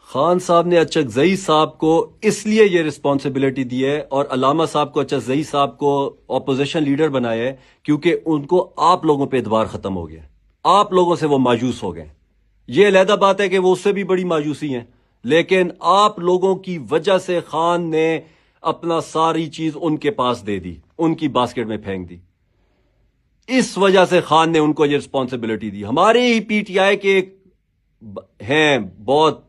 خان صاحب نے اچکزئی صاحب کو اس لیے یہ رسپانسبلٹی دی ہے اور علامہ صاحب کو اچکزئی صاحب کو اپوزیشن لیڈر بنایا ہے کیونکہ ان کو آپ لوگوں پہ اعتبار ختم ہو گیا، آپ لوگوں سے وہ مایوس ہو گئے۔ یہ علیحدہ بات ہے کہ وہ اس سے بھی بڑی مایوسی ہیں، لیکن آپ لوگوں کی وجہ سے خان نے اپنا ساری چیز ان کے پاس دے دی، ان کی باسکٹ میں پھینک دی۔ اس وجہ سے خان نے ان کو یہ رسپانسبلٹی دی۔ ہمارے ہی پی ٹی آئی کے ہیں بہت،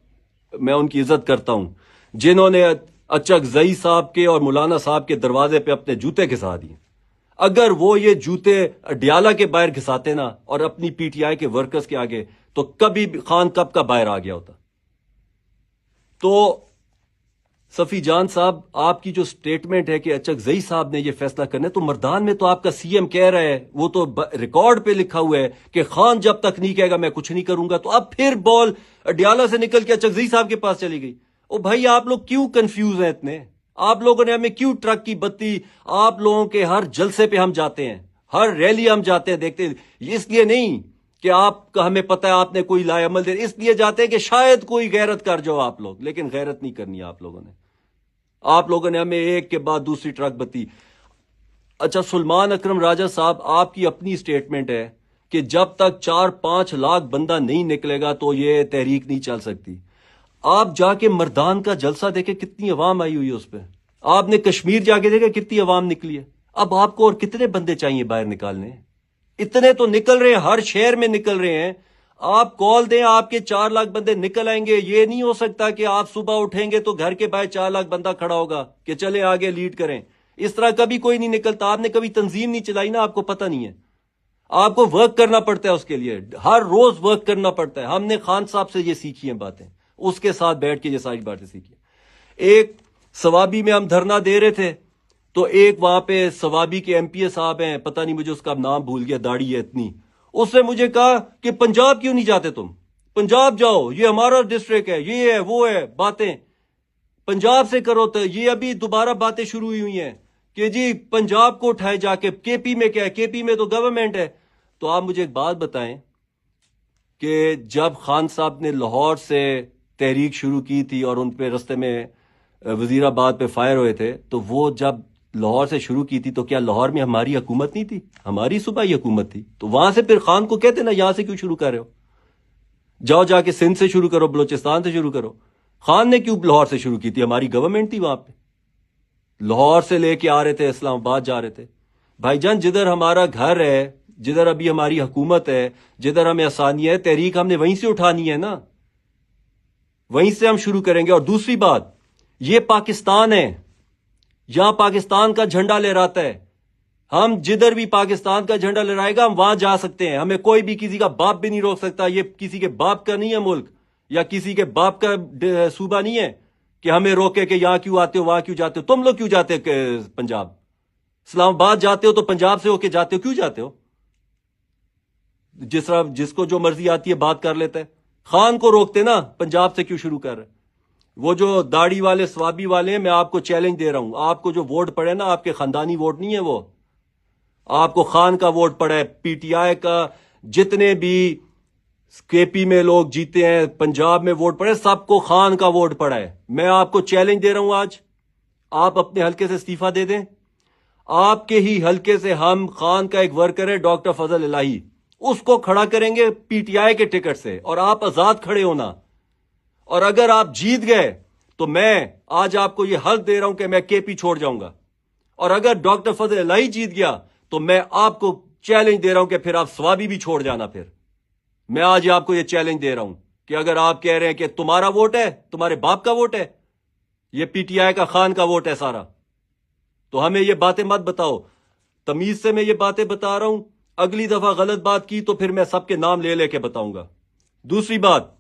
میں ان کی عزت کرتا ہوں، جنہوں نے اچکزئی صاحب کے اور مولانا صاحب کے دروازے پہ اپنے جوتے گھسا دیے۔ اگر وہ یہ جوتے ڈیالہ کے باہر گھساتے نا اور اپنی پی ٹی آئی کے ورکرز کے آگے، تو کبھی خان کب کا باہر آ گیا ہوتا۔ تو صفی جان صاحب، آپ کی جو سٹیٹمنٹ ہے کہ اچکزئی صاحب نے یہ فیصلہ کرنا ہے، تو مردان میں تو آپ کا سی ایم کہہ رہا ہے، وہ تو ریکارڈ پہ لکھا ہوا ہے کہ خان جب تک نہیں کہے گا میں کچھ نہیں کروں گا۔ تو اب پھر بال ڈیالہ سے نکل کے اچکزئی صاحب کے پاس چلی گئی۔ او بھائی، آپ لوگ کیوں کنفیوز ہیں اتنے؟ آپ لوگوں نے ہمیں کیوں ٹرک کی بتی؟ آپ لوگوں کے ہر جلسے پہ ہم جاتے ہیں، ہر ریلی ہم جاتے ہیں، دیکھتے ہیں۔ اس لیے نہیں کہ آپ کا ہمیں پتہ ہے آپ نے کوئی لائے عمل دے، اس لیے جاتے ہیں کہ شاید کوئی غیرت کر جاؤ آپ لوگ، لیکن غیرت نہیں کرنی آپ لوگوں نے۔ آپ لوگوں نے ہمیں ایک کے بعد دوسری ٹرک بتی۔ اچھا، سلمان اکرم راجہ صاحب، آپ کی اپنی سٹیٹمنٹ ہے کہ جب تک 4-5 لاکھ بندہ نہیں نکلے گا تو یہ تحریک نہیں چل سکتی۔ آپ جا کے مردان کا جلسہ دیکھیں، کتنی عوام آئی ہوئی ہے اس پہ۔ آپ نے کشمیر جا کے دیکھیں کتنی عوام نکلی ہے۔ اب آپ کو اور کتنے بندے چاہیے باہر نکالنے؟ اتنے تو نکل رہے ہیں، ہر شہر میں نکل رہے ہیں۔ آپ کال دیں، آپ کے 4 لاکھ بندے نکل آئیں گے۔ یہ نہیں ہو سکتا کہ آپ صبح اٹھیں گے تو گھر کے باہر 4 لاکھ بندہ کھڑا ہوگا کہ چلیں آگے لیڈ کریں۔ اس طرح کبھی کوئی نہیں نکلتا۔ آپ نے کبھی تنظیم نہیں چلائی نا، آپ کو پتہ نہیں ہے۔ آپ کو ورک کرنا پڑتا ہے اس کے لیے، ہر روز ورک کرنا پڑتا ہے۔ ہم نے خان صاحب سے یہ سیکھی ہیں باتیں، اس کے ساتھ بیٹھ کے یہ ساری باتیں سیکھی۔ ایک سوابی میں ہم دھرنا دے رہے تھے، تو ایک وہاں پہ سوابی کے ایم پی اے صاحب ہیں، پتہ نہیں مجھے اس کا نام بھول گیا، داڑھی ہے اتنی، اس نے مجھے کہا کہ پنجاب کیوں نہیں جاتے تم؟ پنجاب جاؤ، یہ ہمارا ڈسٹرکٹ ہے، یہ ہے وہ ہے، باتیں پنجاب سے کرو۔ تو یہ ابھی دوبارہ باتیں شروع ہوئی ہیں کہ جی پنجاب کو اٹھائے جا کے، کے پی میں کیا ہے، کے پی میں تو گورنمنٹ ہے۔ تو آپ مجھے ایک بات بتائیں کہ جب خان صاحب نے لاہور سے تحریک شروع کی تھی اور ان پہ رستے میں وزیر آباد پہ فائر ہوئے تھے، تو وہ جب لاہور سے شروع کی تھی تو کیا لاہور میں ہماری حکومت نہیں تھی؟ ہماری صوبائی حکومت تھی۔ تو وہاں سے پھر خان کو کہتے نا یہاں سے کیوں شروع کر رہے ہو؟ جاؤ جا کے سندھ سے شروع کرو، بلوچستان سے شروع کرو۔ خان نے کیوں لاہور سے شروع کی تھی؟ ہماری گورنمنٹ تھی وہاں پہ، لاہور سے لے کے آ رہے تھے، اسلام آباد جا رہے تھے۔ بھائی جان، جدھر ہمارا گھر ہے، جدھر ابھی ہماری حکومت ہے، جدھر ہمیں آسانی ہے، تحریک ہم نے وہیں سے اٹھانی ہے نا، وہیں سے ہم شروع کریں گے۔ اور دوسری بات، یہ پاکستان ہے، یہاں پاکستان کا جھنڈا لہراتا ہے۔ ہم جدھر بھی پاکستان کا جھنڈا لہرائے گا ہم وہاں جا سکتے ہیں، ہمیں کوئی بھی کسی کا باپ بھی نہیں روک سکتا۔ یہ کسی کے باپ کا نہیں ہے ملک، یا کسی کے باپ کا صوبہ نہیں ہے کہ ہمیں روکے کہ یہاں کیوں آتے ہو، وہاں کیوں جاتے ہو۔ تم لوگ کیوں جاتے ہو پنجاب؟ اسلام آباد جاتے ہو تو پنجاب سے ہو کے جاتے ہو، کیوں جاتے ہو؟ جس کو جو مرضی آتی ہے بات کر لیتا ہے۔ خان کو روکتے نا، پنجاب سے کیوں شروع کر رہے؟ وہ جو داڑھی والے سوابی والے ہیں، میں آپ کو چیلنج دے رہا ہوں، آپ کو جو ووٹ پڑے نا، آپ کے خاندانی ووٹ نہیں ہے وہ، آپ کو خان کا ووٹ پڑا ہے۔ پی ٹی آئی کا جتنے بھی کے پی میں لوگ جیتے ہیں، پنجاب میں ووٹ پڑے، سب کو خان کا ووٹ پڑا ہے۔ میں آپ کو چیلنج دے رہا ہوں، آج آپ اپنے حلقے سے استعفیٰ دے دیں۔ آپ کے ہی حلقے سے ہم خان کا ایک ورکر ہے ڈاکٹر فضل الہی، اس کو کھڑا کریں گے پی ٹی آئی کے ٹکٹ سے، اور آپ آزاد کھڑے ہونا۔ اور اگر آپ جیت گئے تو میں آج آپ کو یہ حلف دے رہا ہوں کہ میں کے پی چھوڑ جاؤں گا، اور اگر ڈاکٹر فضل الہی جیت گیا تو میں آپ کو چیلنج دے رہا ہوں کہ پھر آپ سوابی بھی چھوڑ جانا۔ پھر میں آج آپ کو یہ چیلنج دے رہا ہوں کہ اگر آپ کہہ رہے ہیں کہ تمہارا ووٹ ہے، تمہارے باپ کا ووٹ ہے، یہ پی ٹی آئی کا خان کا ووٹ ہے سارا، تو ہمیں یہ باتیں مت بتاؤ۔ تمیز سے میں یہ باتیں بتا رہا ہوں، اگلی دفعہ غلط بات کی تو پھر میں سب کے نام لے لے کے بتاؤں گا۔ دوسری بات،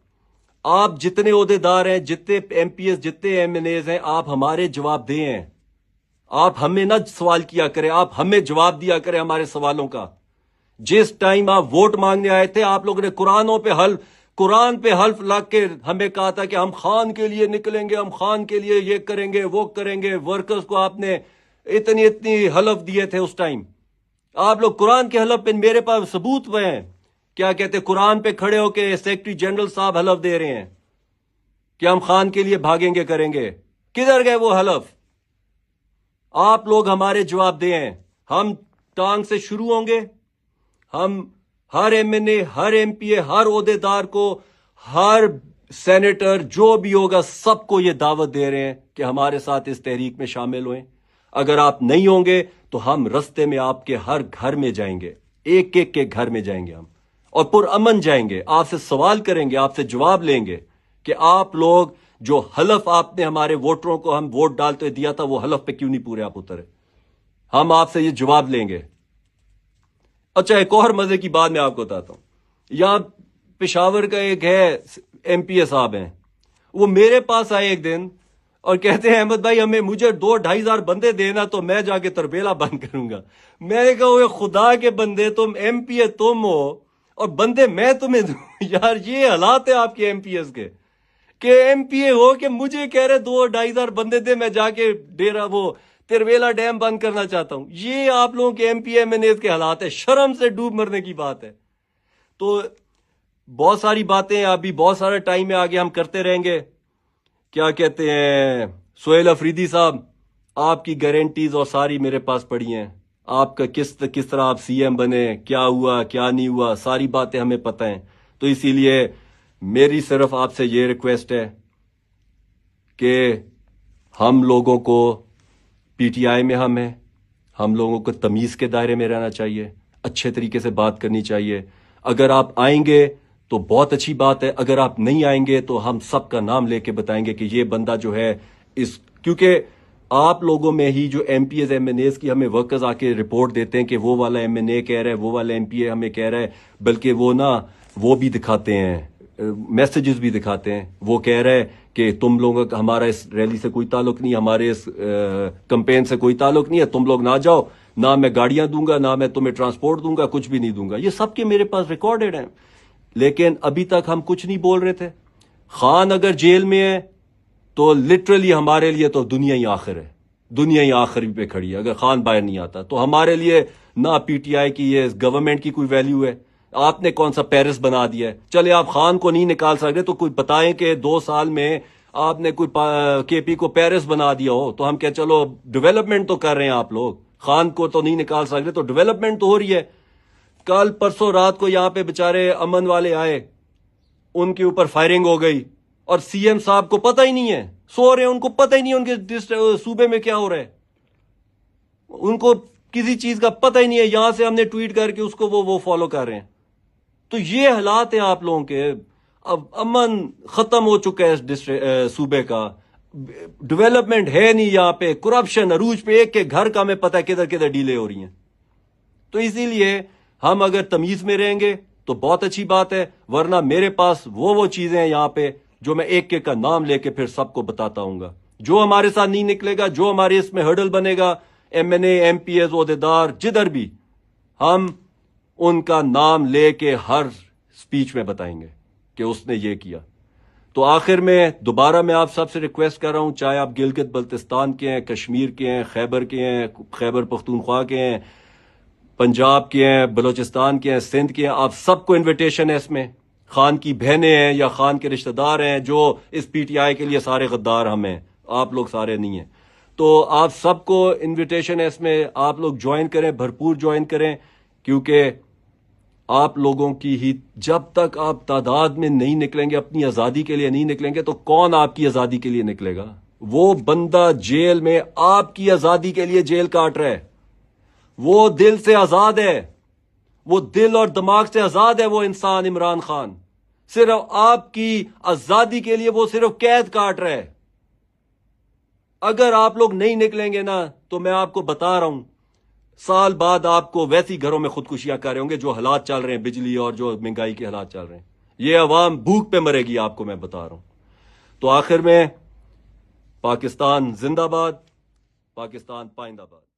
آپ جتنے عہدے دار ہیں، جتنے ایم پی ایس، جتنے ایم این ایز ہیں، آپ ہمارے جواب دیں ہیں۔ آپ ہمیں نہ سوال کیا کریں، آپ ہمیں جواب دیا کریں ہمارے سوالوں کا۔ جس ٹائم آپ ووٹ مانگنے آئے تھے، آپ لوگوں نے قرآن پہ حلف لگ کے ہمیں کہا تھا کہ ہم خان کے لیے نکلیں گے، ہم خان کے لیے یہ کریں گے، وہ کریں گے۔ ورکرز کو آپ نے اتنی حلف دیے تھے اس ٹائم۔ آپ لوگ قرآن کے حلف پہ، میرے پاس ثبوت ہوئے ہیں، کیا کہتے قرآن پہ کھڑے ہو کے سیکرٹری جنرل صاحب حلف دے رہے ہیں کہ ہم خان کے لیے بھاگیں گے کریں گے. کدھر گئے وہ حلف؟ آپ لوگ ہمارے جواب دیں. ہم ٹانگ سے شروع ہوں گے. ہم ہر ایم این اے، ہر ایم پی اے، ہر عہدے دار کو، ہر سینیٹر جو بھی ہوگا سب کو یہ دعوت دے رہے ہیں کہ ہمارے ساتھ اس تحریک میں شامل ہوئیں. اگر آپ نہیں ہوں گے تو ہم رستے میں آپ کے ہر گھر میں جائیں گے، ایک ایک کے گھر میں جائیں گے ہم، اور پرامن جائیں گے. آپ سے سوال کریں گے، آپ سے جواب لیں گے کہ آپ لوگ جو حلف آپ نے ہمارے ووٹروں کو ہم ووٹ ڈالتے ہوئے دیا تھا، وہ حلف پہ کیوں نہیں پورے آپ اترے. ہم آپ سے یہ جواب لیں گے. اچھا، ایک اور مزے کی بات میں آپ کو بتاتا ہوں. یہاں پشاور کا ایک ہے ایم پی اے صاحب ہیں، وہ میرے پاس آئے ایک دن اور کہتے ہیں احمد بھائی مجھے 2-2.5 ہزار بندے دینا تو میں جا کے تربیلا بند کروں گا. میں نے کہا خدا کے بندے، تم ایم پی اے تم ہو اور بندے میں تمہیں دوں؟ یار یہ حالات ہے آپ کے ایم پی ایس کے کہ ایم پی اے ہو کہ مجھے کہہ رہے 2-2.5 ہزار بندے دے، میں جا کے ڈیرا وہ تربیلا ڈیم بند کرنا چاہتا ہوں. یہ آپ لوگوں کے M P M N As کے حالات ہے. شرم سے ڈوب مرنے کی بات ہے. تو بہت ساری باتیں ابھی بہت سارا ٹائم ہے آگے ہم کرتے رہیں گے. کیا کہتے ہیں سہیل افریدی صاحب، آپ کی گارنٹیز اور ساری میرے پاس پڑی ہیں. آپ کا کس طرح آپ سی ایم بنے، کیا ہوا کیا نہیں ہوا، ساری باتیں ہمیں پتہ ہیں. تو اسی لیے میری صرف آپ سے یہ ریکویسٹ ہے کہ ہم لوگوں کو پی ٹی آئی میں ہم لوگوں کو تمیز کے دائرے میں رہنا چاہیے، اچھے طریقے سے بات کرنی چاہیے. اگر آپ آئیں گے تو بہت اچھی بات ہے، اگر آپ نہیں آئیں گے تو ہم سب کا نام لے کے بتائیں گے کہ یہ بندہ جو ہے کیونکہ آپ لوگوں میں ہی جو M P As M N As کی ہمیں ورکرز آ کے رپورٹ دیتے ہیں کہ وہ والا ایم این اے کہہ رہا ہے، وہ والا ایم پی اے ہمیں کہہ رہا ہے، بلکہ وہ بھی دکھاتے ہیں، میسیجز بھی دکھاتے ہیں. وہ کہہ رہا ہے کہ تم لوگوں کا ہمارا اس ریلی سے کوئی تعلق نہیں، ہمارے اس کمپین سے کوئی تعلق نہیں ہے، تم لوگ نہ جاؤ، نہ میں گاڑیاں دوں گا، نہ میں تمہیں ٹرانسپورٹ دوں گا، کچھ بھی نہیں دوں گا. یہ سب کے میرے پاس ریکارڈڈ ہیں. لیکن ابھی تک ہم کچھ نہیں بول رہے تھے. خان اگر جیل میں ہے تو لٹرلی ہمارے لیے تو دنیا ہی آخر ہے، دنیا ہی آخر پہ کھڑی ہے. اگر خان باہر نہیں آتا تو ہمارے لیے نہ پی ٹی آئی کی یہ گورنمنٹ کی کوئی ویلیو ہے. آپ نے کون سا پیرس بنا دیا ہے؟ چلے آپ خان کو نہیں نکال سکتے تو کوئی بتائیں کہ 2 سال میں آپ نے کوئی کے پی کو پیرس بنا دیا ہو تو ہم کہ چلو ڈیولپمنٹ تو کر رہے ہیں آپ لوگ. خان کو تو نہیں نکال سکتے تو ڈیولپمنٹ تو ہو رہی ہے. کل پرسوں رات کو یہاں پہ بےچارے امن والے آئے، ان کے اوپر فائرنگ ہو گئی اور سی ایم صاحب کو پتہ ہی نہیں ہے، سو رہے ہیں، ان کو پتہ ہی نہیں ان کے صوبے میں کیا ہو رہا ہے، ان کو کسی چیز کا پتہ ہی نہیں ہے. یہاں سے ہم نے ٹویٹ کر کے اس کو وہ فالو کر رہے ہیں. تو یہ حالات ہیں آپ لوگوں کے. اب امن ختم ہو چکا ہے صوبے کا، ڈیولپمنٹ ہے نہیں یہاں پہ، کرپشن عروج پہ، ایک کے گھر کا ہمیں پتہ ہے کدھر کدھر ڈیلے ہو رہی ہیں. تو اسی لیے ہم اگر تمیز میں رہیں گے تو بہت اچھی بات ہے، ورنہ میرے پاس وہ چیزیں ہیں یہاں پہ جو میں ایک ایک کا نام لے کے پھر سب کو بتاتا ہوں گا. جو ہمارے ساتھ نہیں نکلے گا، جو ہمارے اس میں ہرڈل بنے گا، ایم این اے، ایم پی ایز، عہدیدار، جدھر بھی، ہم ان کا نام لے کے ہر سپیچ میں بتائیں گے کہ اس نے یہ کیا. تو آخر میں دوبارہ میں آپ سب سے ریکویسٹ کر رہا ہوں، چاہے آپ گلگت بلتستان کے ہیں، کشمیر کے ہیں، خیبر کے ہیں، خیبر پختونخوا کے ہیں، پنجاب کے ہیں، بلوچستان کے ہیں، سندھ کے ہیں، آپ سب کو انویٹیشن ہے. اس میں خان کی بہنیں ہیں یا خان کے رشتہ دار ہیں جو اس پی ٹی آئی کے لیے سارے غدار ہم ہیں، آپ لوگ سارے نہیں ہیں. تو آپ سب کو انویٹیشن ہے، اس میں آپ لوگ جوائن کریں، بھرپور جوائن کریں، کیونکہ آپ لوگوں کی ہی جب تک آپ تعداد میں نہیں نکلیں گے، اپنی آزادی کے لیے نہیں نکلیں گے، تو کون آپ کی آزادی کے لیے نکلے گا؟ وہ بندہ جیل میں آپ کی آزادی کے لیے جیل کاٹ رہا ہے، وہ دل سے آزاد ہے، وہ دل اور دماغ سے آزاد ہے. وہ انسان عمران خان صرف آپ کی آزادی کے لیے وہ صرف قید کاٹ رہا ہے. اگر آپ لوگ نہیں نکلیں گے نا تو میں آپ کو بتا رہا ہوں، سال بعد آپ کو ویسی گھروں میں خودکشیاں کر رہے ہوں گے جو حالات چل رہے ہیں، بجلی اور جو مہنگائی کے حالات چل رہے ہیں. یہ عوام بھوک پہ مرے گی، آپ کو میں بتا رہا ہوں. تو آخر میں پاکستان زندہ باد، پاکستان پائندہ باد.